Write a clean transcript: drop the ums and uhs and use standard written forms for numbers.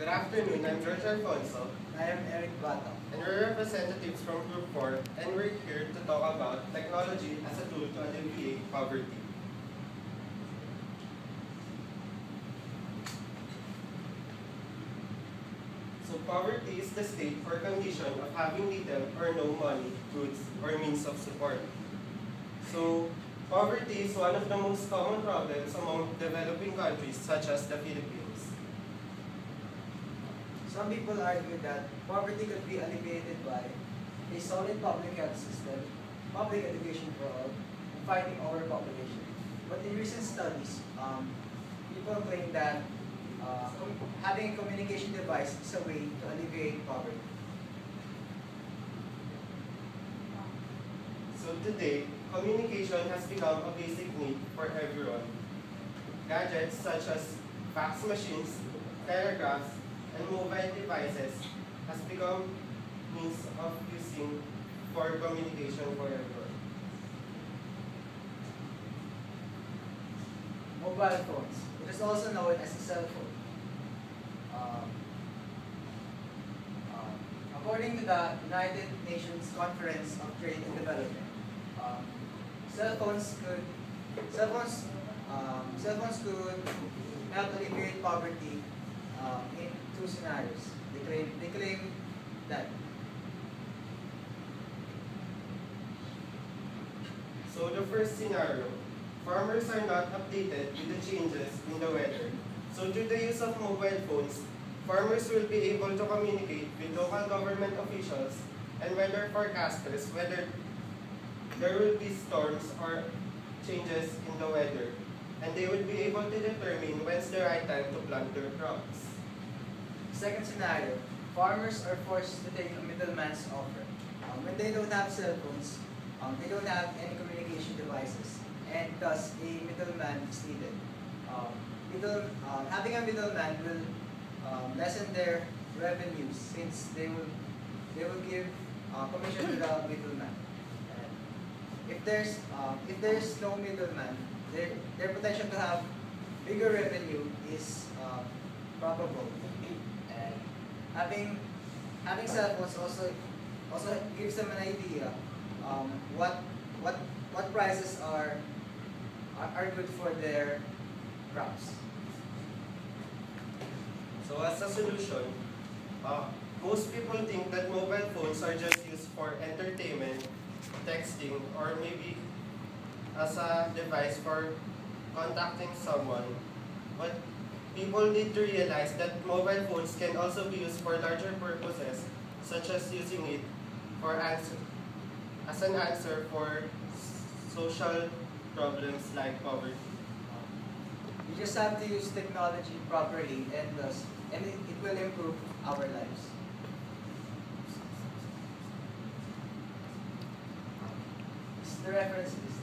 Good afternoon, I'm George Alfonso, I am Eric Bata. and we're representatives from Group 4, and we're here to talk about technology as a tool to alleviate poverty. So poverty is the state or condition of having little or no money, goods, or means of support. So poverty is one of the most common problems among developing countries such as the Philippines. Some people argue that poverty could be alleviated by a solid public health system, public education for all, and fighting overpopulation. But in recent studies, people claim that having a communication device is a way to alleviate poverty. So today, communication has become a basic need for everyone. Gadgets such as fax machines, telegraphs, and mobile devices has become means of using for communication for everyone. Mobile phones. It is also known as a cell phone. According to the United Nations Conference of Trade and Development, cell phones could help alleviate poverty in two scenarios. They claim that. So the first scenario, farmers are not updated with the changes in the weather. So due to the use of mobile phones, farmers will be able to communicate with local government officials and weather forecasters whether there will be storms or changes in the weather. And they will be able to determine when's the right time to plant their crops. Second scenario, farmers are forced to take a middleman's offer. When they don't have cell phones, they don't have any communication devices, and thus a middleman is needed. Having a middleman will lessen their revenues since they will give commission to the middleman. And if there's no middleman, their potential to have bigger revenue is probable. And having cell phones also gives them an idea what prices are good for their crops. So as a solution, most people think that mobile phones are just used for entertainment, texting, or maybe as a device for contacting someone. But people need to realize that mobile phones can also be used for larger purposes, such as using it for as an answer for social problems like poverty. We just have to use technology properly, and it will improve our lives. The reference is